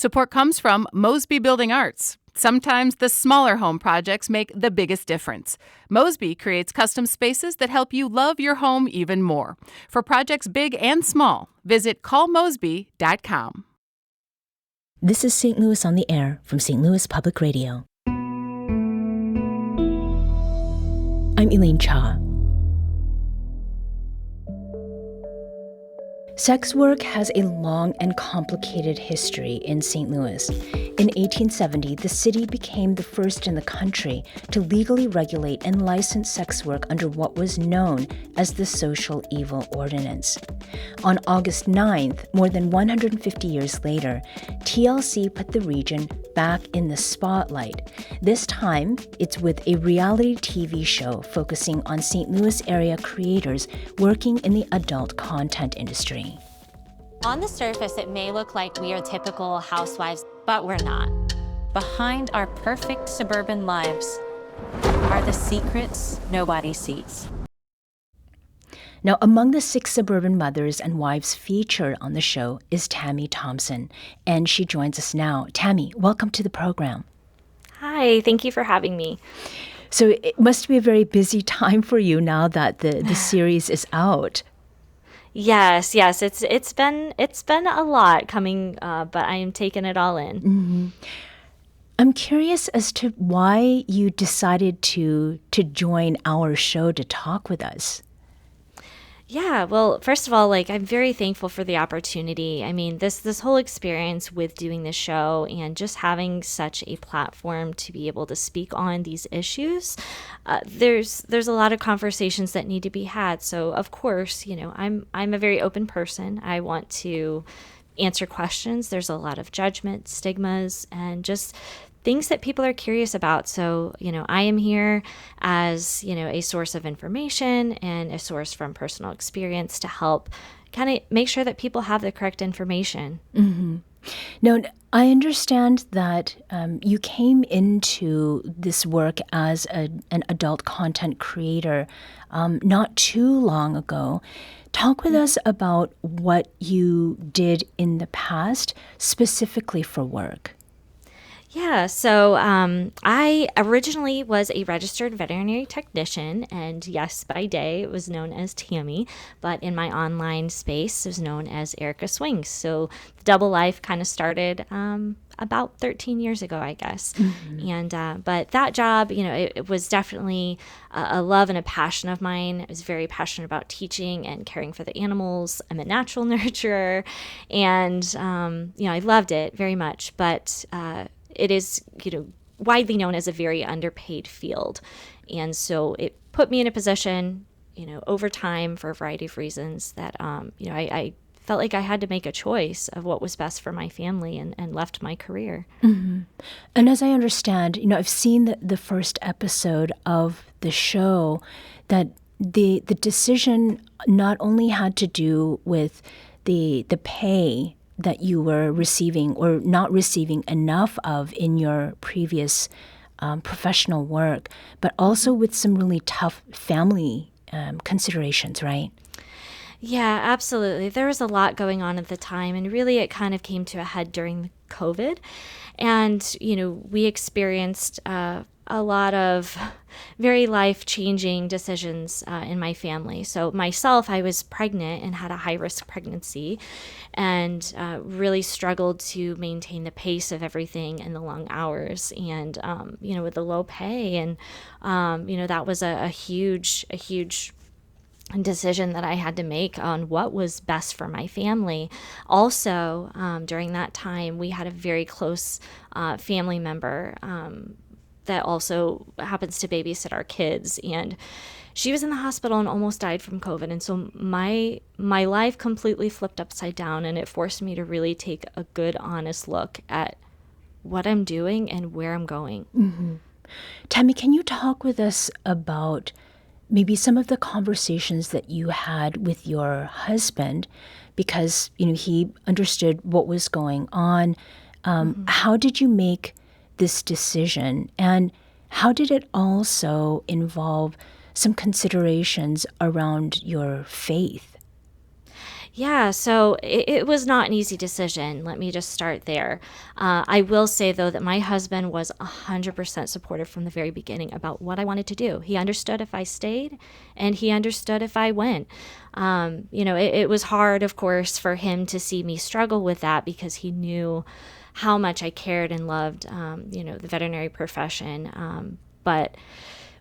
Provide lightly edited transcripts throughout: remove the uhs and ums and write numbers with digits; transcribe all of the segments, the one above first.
Support comes from Mosby Building Arts. Sometimes the smaller home projects make the biggest difference. Mosby creates custom spaces that help you love your home even more. For projects big and small, visit callmosby.com. This is St. Louis on the Air from St. Louis Public Radio. I'm Elaine Cha. Sex work has a long and complicated history in St. Louis. In 1870, the city became the first in the country to legally regulate and license sex work under what was known as the Social Evil Ordinance. On August 9th, more than 150 years later, TLC put the region back in the spotlight. This time, it's with a reality TV show focusing on St. Louis area creators working in the adult content industry. On the surface, it may look like we are typical housewives, but we're not. Behind our perfect suburban lives are the secrets nobody sees. Now, among the 6 suburban mothers and wives featured on the show is Tammy Thompson, and she joins us now. Tammy, welcome to the program. Hi, thank you for having me. So it must be a very busy time for you now that the series is out. Yes, it's been a lot coming, but I am taking it all in. Mm-hmm. I'm curious as to why you decided to join our show to talk with us. Yeah, well, first of all, I'm very thankful for the opportunity. I mean, this whole experience with doing this show and just having such a platform to be able to speak on these issues, there's a lot of conversations that need to be had. So, of course, I'm a very open person. I want to answer questions. There's a lot of judgment, stigmas, and just things that people are curious about. So, I am here as, a source of information and a source from personal experience to help kind of make sure that people have the correct information. Mm-hmm. Now, I understand that you came into this work as an adult content creator not too long ago. Talk with us about what you did in the past, specifically for work. Yeah, so I originally was a registered veterinary technician, and yes, by day it was known as Tammy, but in my online space it was known as Erica Swings. So the double life kind of started about 13 years ago, I guess. Mm-hmm. And but that job, it was definitely a love and a passion of mine. I was very passionate about teaching and caring for the animals. I'm a natural nurturer, and I loved it very much, but it is, widely known as a very underpaid field. And so it put me in a position, over time for a variety of reasons that, I felt like I had to make a choice of what was best for my family and left my career. Mm-hmm. And as I understand, I've seen the first episode of the show, that the decision not only had to do with the pay that you were receiving or not receiving enough of in your previous professional work, but also with some really tough family considerations, right? Yeah, absolutely. There was a lot going on at the time, and really it kind of came to a head during COVID. And, we experienced a lot of very life-changing decisions in my family. So myself, I was pregnant and had a high-risk pregnancy, and really struggled to maintain the pace of everything and the long hours, and with the low pay, and that was a huge decision that I had to make on what was best for my family. Also, during that time, we had a very close family member that also happens to babysit our kids, and she was in the hospital and almost died from COVID. And so my life completely flipped upside down, and it forced me to really take a good, honest look at what I'm doing and where I'm going. Mm-hmm. Tammy, can you talk with us about maybe some of the conversations that you had with your husband, because, he understood what was going on. How did you make this decision, and how did it also involve some considerations around your faith? Yeah, so it was not an easy decision. Let me just start there. I will say, though, that my husband was 100% supportive from the very beginning about what I wanted to do. He understood if I stayed, and he understood if I went. It was hard, of course, for him to see me struggle with that because he knew how much I cared and loved, the veterinary profession. But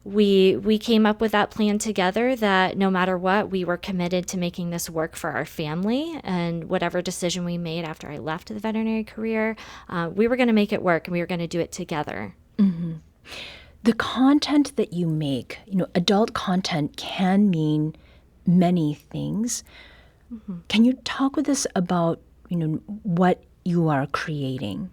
we came up with that plan together that no matter what, we were committed to making this work for our family. And whatever decision we made after I left the veterinary career, we were going to make it work and we were going to do it together. Mm-hmm. The content that you make, adult content can mean many things. Mm-hmm. Can you talk with us about, what you are creating?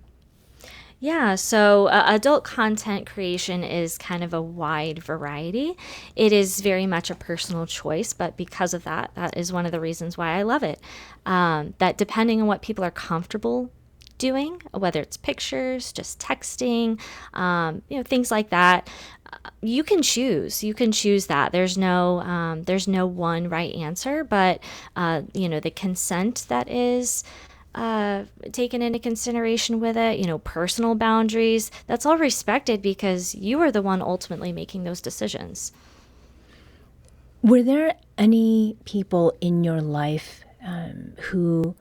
Yeah, so adult content creation is kind of a wide variety. It is very much a personal choice, but because of that, that is one of the reasons why I love it. That depending on what people are comfortable doing, whether it's pictures, just texting, things like that, you can choose. You can choose that. There's no one right answer, but the consent that is taken into consideration with it, personal boundaries, that's all respected because you are the one ultimately making those decisions. Were there any people in your life who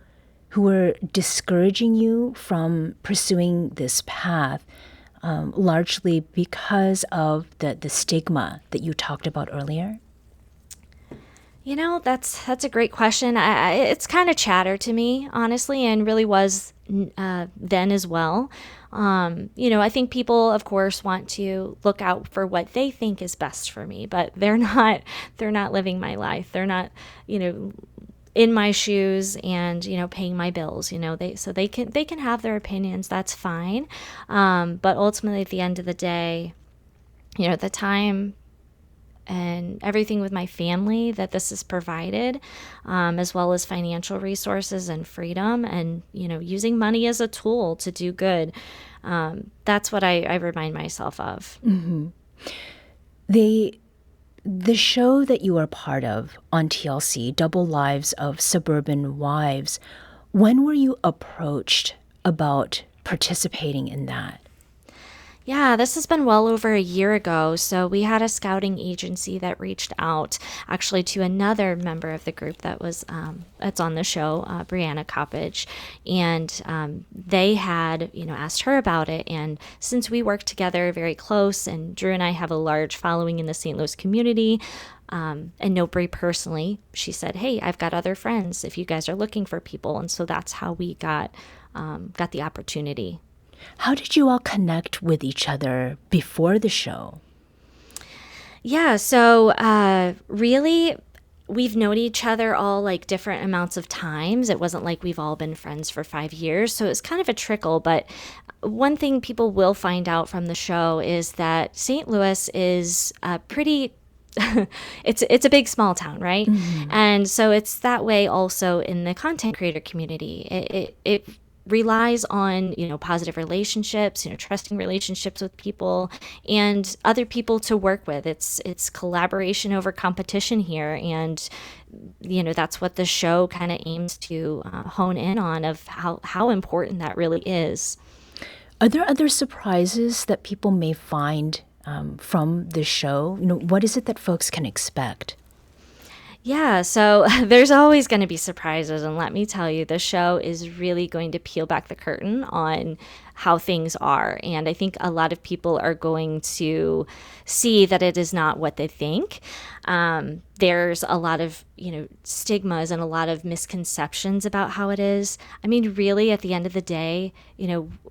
were discouraging you from pursuing this path, largely because of the stigma that you talked about earlier? That's a great question. It's kind of chatter to me, honestly, and really was then as well. I think people, of course, want to look out for what they think is best for me, but they're not living my life. They're not, in my shoes and, paying my bills, they can have their opinions. That's fine. But ultimately at the end of the day, the time and everything with my family that this has provided, as well as financial resources and freedom and, using money as a tool to do good. That's what I remind myself of. Mm-hmm. The show that you are part of on TLC, Double Lives of Suburban Wives, when were you approached about participating in that? Yeah, this has been well over a year ago. So we had a scouting agency that reached out actually to another member of the group that's on the show, Brianna Coppage, and they had asked her about it. And since we work together very close, and Drew and I have a large following in the St. Louis community, and know Brie personally, she said, "Hey, I've got other friends if you guys are looking for people," and so that's how we got the opportunity. How did you all connect with each other before the show? Yeah, so really, we've known each other all like different amounts of times. It wasn't like we've all been friends for 5 years, so it's kind of a trickle. But one thing people will find out from the show is that St. Louis is pretty it's a big small town, right? Mm-hmm. And so it's that way also in the content creator community. It relies on positive relationships, trusting relationships with people and other people to work with. It's collaboration over competition here, and that's what the show kind of aims to hone in on, of how important that really is. Are there other surprises that people may find from the show? What is it that folks can expect? Yeah, so there's always going to be surprises. And let me tell you, the show is really going to peel back the curtain on how things are. And I think a lot of people are going to see that it is not what they think. There's a lot of, stigmas and a lot of misconceptions about how it is. I mean, really, at the end of the day,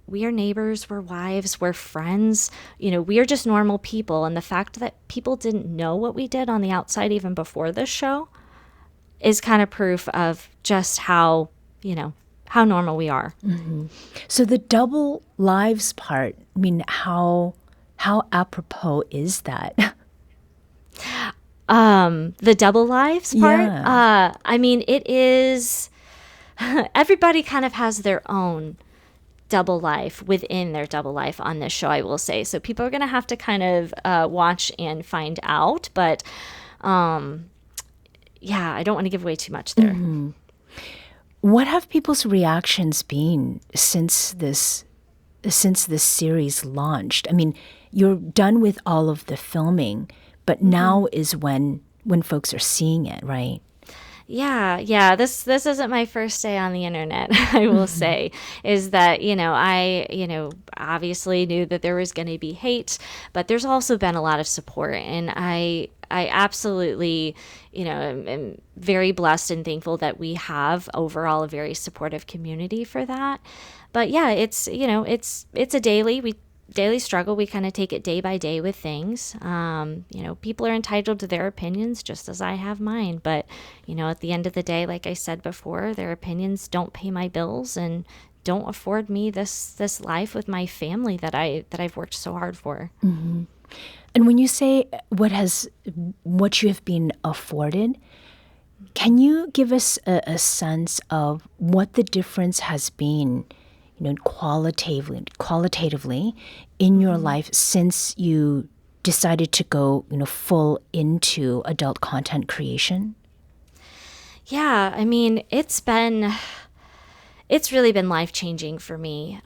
we are neighbors, we're wives, we're friends, we are just normal people. And the fact that people didn't know what we did on the outside even before this show is kind of proof of just how normal we are. Mm-hmm. So the double lives part, I mean, how apropos is that? The double lives part? Yeah. I mean, it is, everybody kind of has their own double life within their double life on this show, I will say. So people are going to have to kind of watch and find out. But yeah, I don't want to give away too much there. Mm-hmm. What have people's reactions been since this series launched? I mean, you're done with all of the filming, but now is when folks are seeing it, right? Yeah. This isn't my first day on the internet, I will say, is that, I, obviously knew that there was going to be hate, but there's also been a lot of support. And I absolutely, am very blessed and thankful that we have overall a very supportive community for that. But yeah, it's a daily struggle. We kind of take it day by day with things. People are entitled to their opinions just as I have mine. But, at the end of the day, like I said before, their opinions don't pay my bills and don't afford me this life with my family that I've worked so hard for. Mm-hmm. And when you say what you have been afforded, can you give us a sense of what the difference has been, qualitatively in your life since you decided to go, full into adult content creation? Yeah, I mean, it's really been life-changing for me.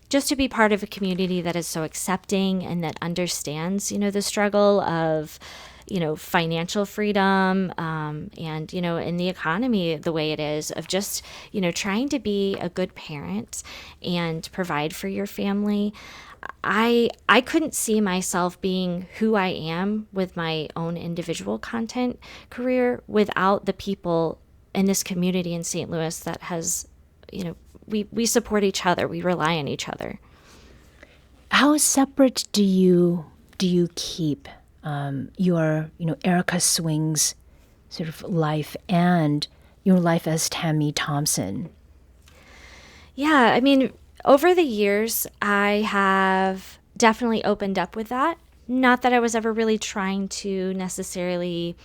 Just to be part of a community that is so accepting and that understands, the struggle of, financial freedom, and, in the economy the way it is, of just, trying to be a good parent and provide for your family. I couldn't see myself being who I am with my own individual content career without the people in this community in St. Louis that has, we support each other. We rely on each other. How separate do you keep your, Erica Swing's sort of life and your life as Tammy Thompson? Yeah, I mean, over the years, I have definitely opened up with that. Not that I was ever really trying to necessarily,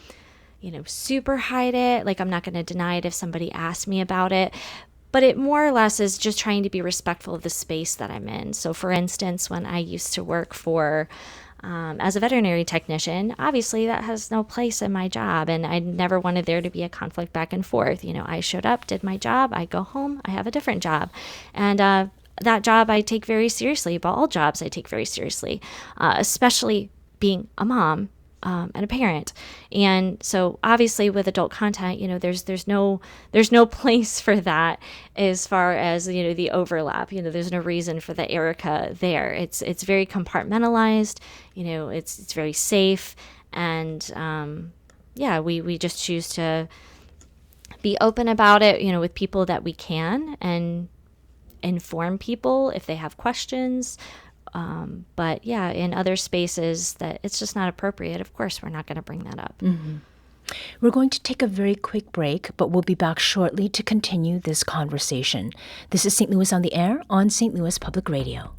super hide it. Like, I'm not going to deny it if somebody asked me about it. But it more or less is just trying to be respectful of the space that I'm in. So, for instance, when I used to work as a veterinary technician, obviously that has no place in my job. And I never wanted there to be a conflict back and forth. I showed up, did my job, I go home, I have a different job. And that job I take very seriously, but all jobs I take very seriously, especially being a mom and a parent. And so obviously with adult content, there's no place for that as far as, the overlap. There's no reason for the Erica there. It's very compartmentalized, it's very safe. And we just choose to be open about it, with people that we can, and inform people if they have questions. But yeah, in other spaces that it's just not appropriate, of course, we're not going to bring that up. Mm-hmm. We're going to take a very quick break, but we'll be back shortly to continue this conversation. This is St. Louis on the Air on St. Louis Public Radio.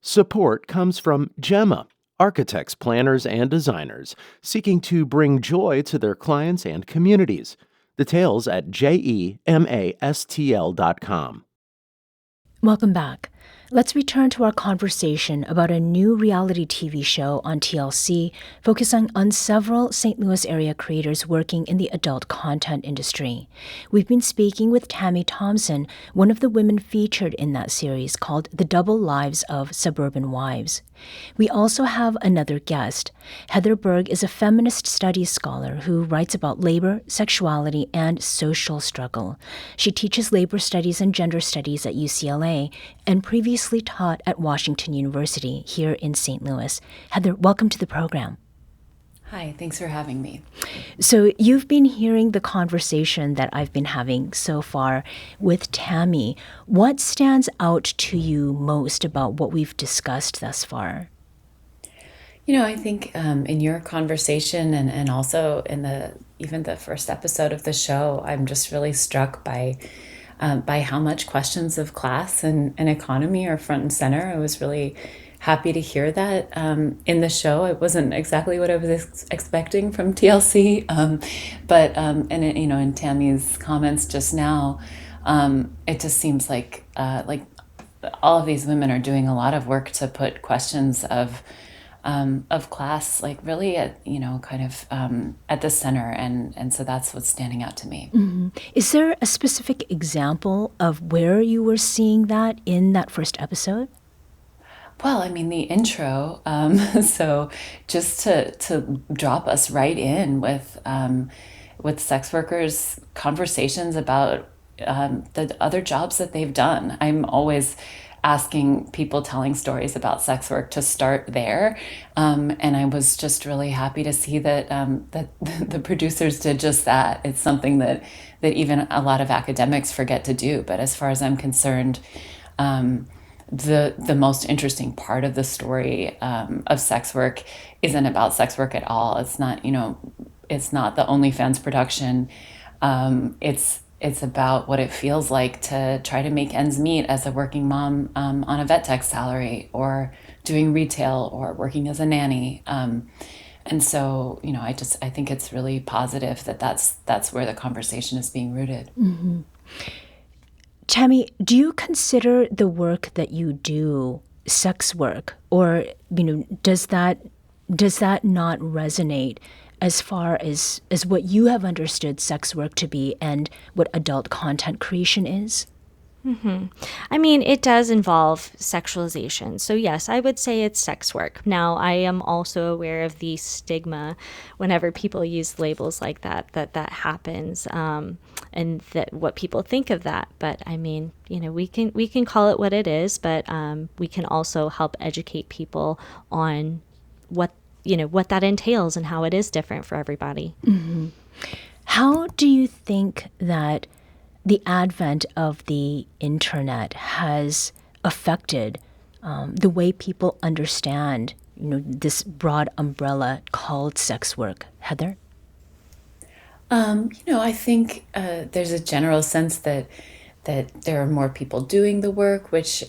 Support comes from Gemma, architects, planners, and designers seeking to bring joy to their clients and communities. Details at gemastl.com. Welcome back. Let's return to our conversation about a new reality TV show on TLC focusing on several St. Louis area creators working in the adult content industry. We've been speaking with Tammy Thompson, one of the women featured in that series called The Double Lives of Suburban Wives. We also have another guest. Heather Berg is a feminist studies scholar who writes about labor, sexuality, and social struggle. She teaches labor studies and gender studies at UCLA and previously taught at Washington University here in St. Louis. Heather, welcome to the program. Hi, thanks for having me. So you've been hearing the conversation that I've been having so far with Tammy. What stands out to you most about what we've discussed thus far? I think in your conversation and also in even the first episode of the show, I'm just really struck by how much questions of class and economy are front and center. I was really happy to hear that in the show. It wasn't exactly what I was expecting from TLC, but in Tammy's comments just now, it just seems like all of these women are doing a lot of work to put questions of class, like really at at the center, and so that's what's standing out to me. Is there a specific example of where you were seeing that in that first episode? Well, I mean, the intro, so just to drop us right in with sex workers' conversations about the other jobs that they've done. I'm always asking people telling stories about sex work to start there, and I was just really happy to see that that the producers did just that. It's something that even a lot of academics forget to do. But as far as I'm concerned, the most interesting part of the story of sex work isn't about sex work at all. It's not, it's not the OnlyFans production. It's about what it feels like to try to make ends meet as a working mom on a vet tech salary, or doing retail, or working as a nanny. And so, I think it's really positive that that's where the conversation is being rooted. Mm-hmm. Tammy, do you consider the work that you do sex work, or does that not resonate as far as what you have understood sex work to be and what adult content creation is? I mean, it does involve sexualization. So yes, I would say it's sex work. Now, I am also aware of the stigma whenever people use labels like that happens, and that what people think of that. But I mean, we can call it what it is, but we can also help educate people on what that entails and how it is different for everybody. Mm-hmm. How do you think that the advent of the internet has affected the way people understand, this broad umbrella called sex work? Heather? I think there's a general sense that there are more people doing the work, which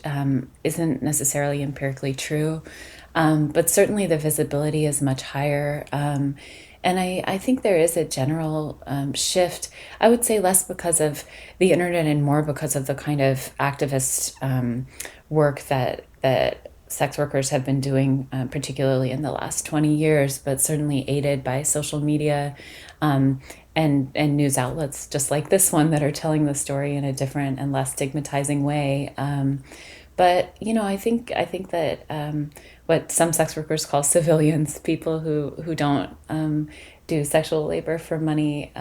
isn't necessarily empirically true. But certainly the visibility is much higher. And I think there is a general shift. I would say less because of the internet and more because of the kind of activist work that sex workers have been doing, particularly in the last 20 years, but certainly aided by social media and news outlets just like this one that are telling the story in a different and less stigmatizing way. But I think that what some sex workers call civilians, people who don't do sexual labor for money,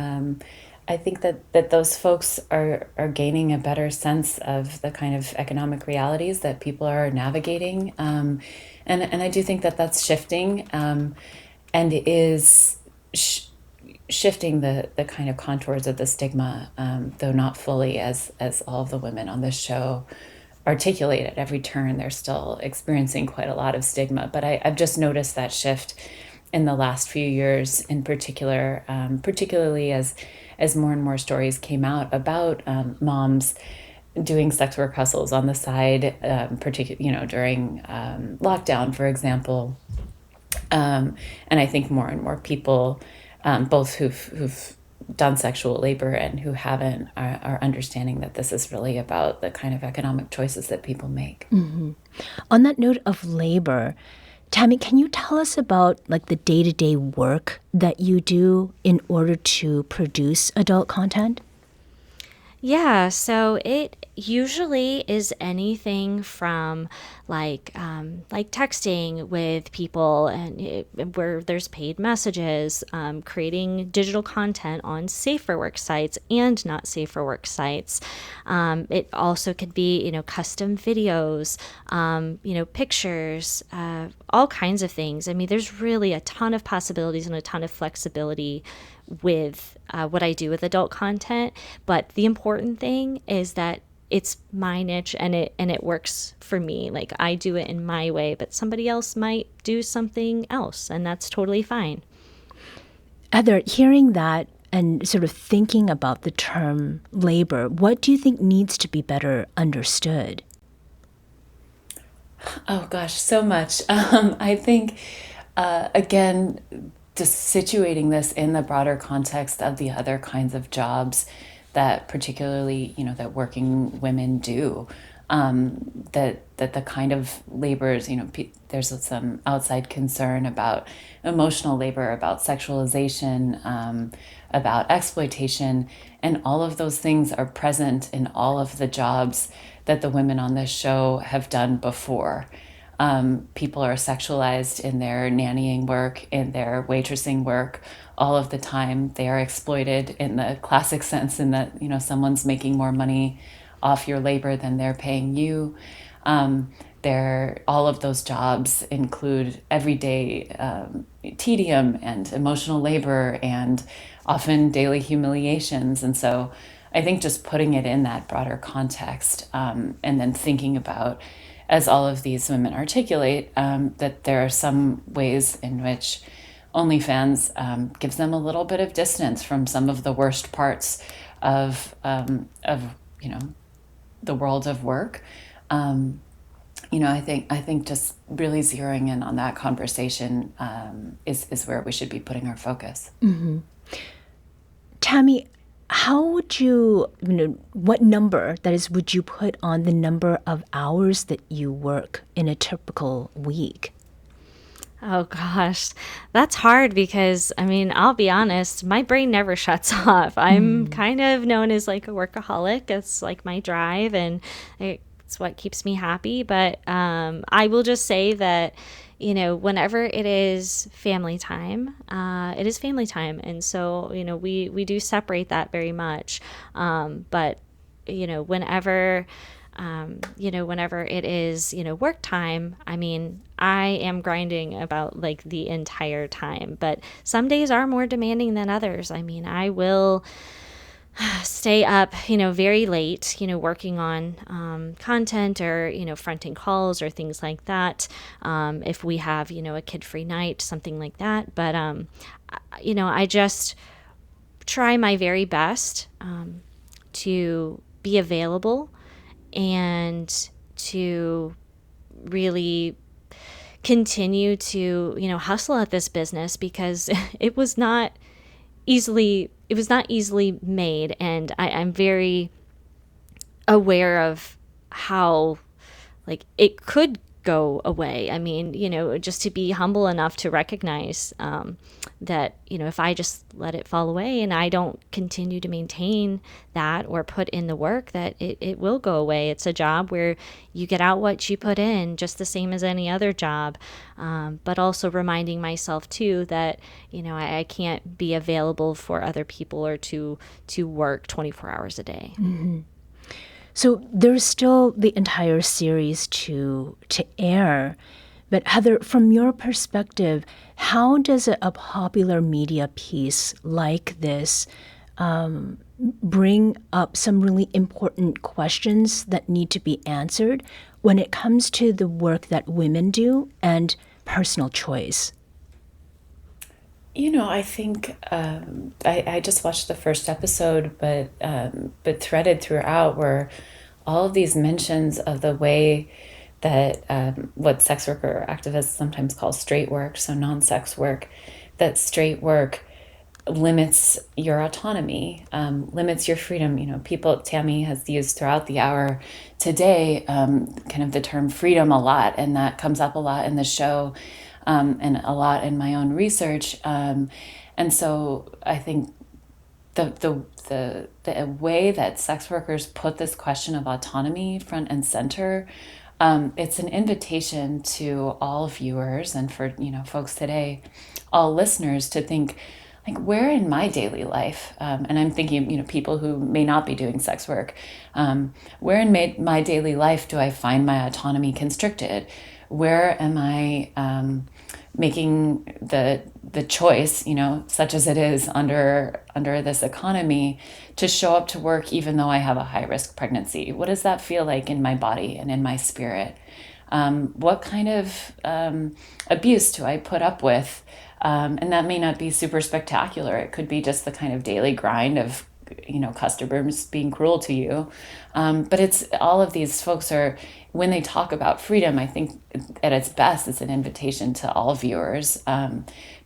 I think that those folks are gaining a better sense of the kind of economic realities that people are navigating, and I do think that that's shifting, and it is shifting the kind of contours of the stigma, though not fully, as all of the women on this show articulate at every turn. They're still experiencing quite a lot of stigma, but I've just noticed that shift in the last few years, in particular, particularly as more and more stories came out about moms doing sex work hustles on the side, particularly during lockdown, for example, and I think more and more people, both who've done sexual labor and who haven't, are understanding that this is really about the kind of economic choices that people make. Mm-hmm. On that note of labor, Tammy, can you tell us about the day-to-day work that you do in order to produce adult content? Yeah, so it usually is anything from like texting with people where there's paid messages, creating digital content on safe for work sites and not safe for work sites. It also could be custom videos, pictures, all kinds of things. I mean, there's really a ton of possibilities and a ton of flexibility with what I do with adult content, but the important thing is that it's my niche and it works for me. Like, I do it in my way, but somebody else might do something else, and that's totally fine. Heather, hearing that and sort of thinking about the term labor, what do you think needs to be better understood? Oh gosh, so much. I think, again, just situating this in the broader context of the other kinds of jobs that particularly, that working women do, that the kind of labors, there's some outside concern about emotional labor, about sexualization, about exploitation, and all of those things are present in all of the jobs that the women on this show have done before. People are sexualized in their nannying work, in their waitressing work, all of the time. They are exploited in the classic sense, in that someone's making more money off your labor than they're paying you. All of those jobs include everyday tedium and emotional labor and often daily humiliations. And so I think just putting it in that broader context, and then thinking about, as all of these women articulate, that there are some ways in which OnlyFans gives them a little bit of distance from some of the worst parts of the world of work. I think just really zeroing in on that conversation is where we should be putting our focus. Tammy, how would what number, that is, would you put on the number of hours that you work in a typical week? Oh gosh, that's hard because I'll be honest, my brain never shuts off. I'm kind of known as like a workaholic. It's like my drive, and it's what keeps me happy. But I will just say that, whenever it is family time, it is family time. And so, we do separate that very much. But, whenever whenever it is, work time, I am grinding about like the entire time, but some days are more demanding than others. I will stay up, very late, working on content or, fronting calls or things like that. If we have, a kid-free night, something like that. But, I just try my very best to be available and to really continue to, hustle at this business, because it was not easily made. And I'm very aware of how like it could go away. Just to be humble enough to recognize that, if I just let it fall away and I don't continue to maintain that or put in the work, that it will go away. It's a job where you get out what you put in, just the same as any other job. But also reminding myself too that, I can't be available for other people or to work 24 hours a day. Mm-hmm. So there's still the entire series to air. But Heather, from your perspective, how does a popular media piece like this bring up some really important questions that need to be answered when it comes to the work that women do and personal choice? I think I just watched the first episode, but threaded throughout were all of these mentions of the way that what sex worker activists sometimes call straight work, so non-sex work, that straight work limits your autonomy, limits your freedom. Tammy has used throughout the hour today kind of the term freedom a lot, and that comes up a lot in the show. And a lot in my own research, and so I think the way that sex workers put this question of autonomy front and center, it's an invitation to all viewers and for folks today, all listeners, to think like, where in my daily life, and I'm thinking people who may not be doing sex work, where in my daily life do I find my autonomy constricted? Where am I making the choice, such as it is under this economy, to show up to work even though I have a high risk pregnancy? What does that feel like in my body and in my spirit? What kind of abuse do I put up with? And that may not be super spectacular. It could be just the kind of daily grind of customers being cruel to you. But it's all of these folks are, when they talk about freedom, I think at its best, it's an invitation to all viewers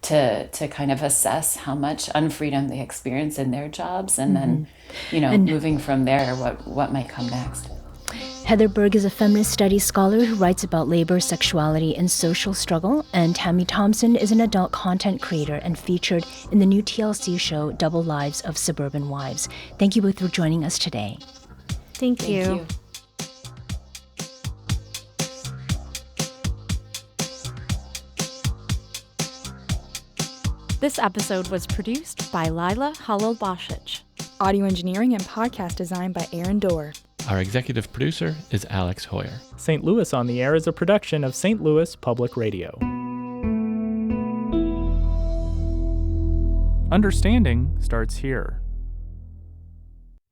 to kind of assess how much unfreedom they experience in their jobs, and then, moving from there, what might come next. Heather Berg is a feminist studies scholar who writes about labor, sexuality, and social struggle, and Tammy Thompson is an adult content creator and featured in the new TLC show Double Lives of Suburban Wives. Thank you both for joining us today. Thank you. This episode was produced by Lila Holobashich. Audio engineering and podcast design by Aaron Dorr. Our executive producer is Alex Hoyer. St. Louis on the Air is a production of St. Louis Public Radio. Understanding starts here.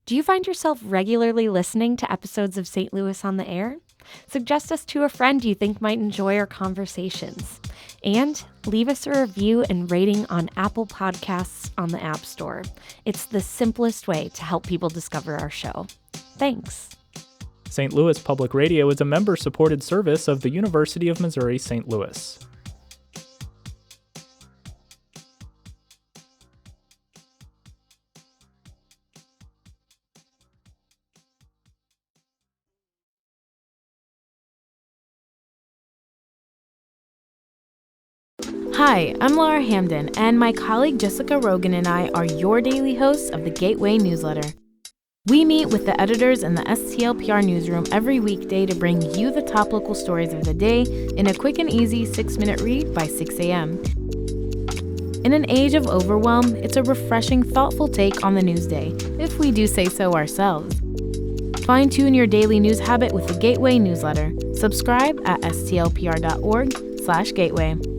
Do you find yourself regularly listening to episodes of St. Louis on the Air? Suggest us to a friend you think might enjoy our conversations. And leave us a review and rating on Apple Podcasts on the App Store. It's the simplest way to help people discover our show. Thanks. St. Louis Public Radio is a member-supported service of the University of Missouri St. Louis. Hi, I'm Laura Hamden, and my colleague Jessica Rogan and I are your daily hosts of the Gateway newsletter. We meet with the editors in the STLPR newsroom every weekday to bring you the top local stories of the day in a quick and easy 6-minute read by 6 a.m. In an age of overwhelm, it's a refreshing, thoughtful take on the news day, if we do say so ourselves. Fine-tune your daily news habit with the Gateway newsletter. Subscribe at stlpr.org/gateway.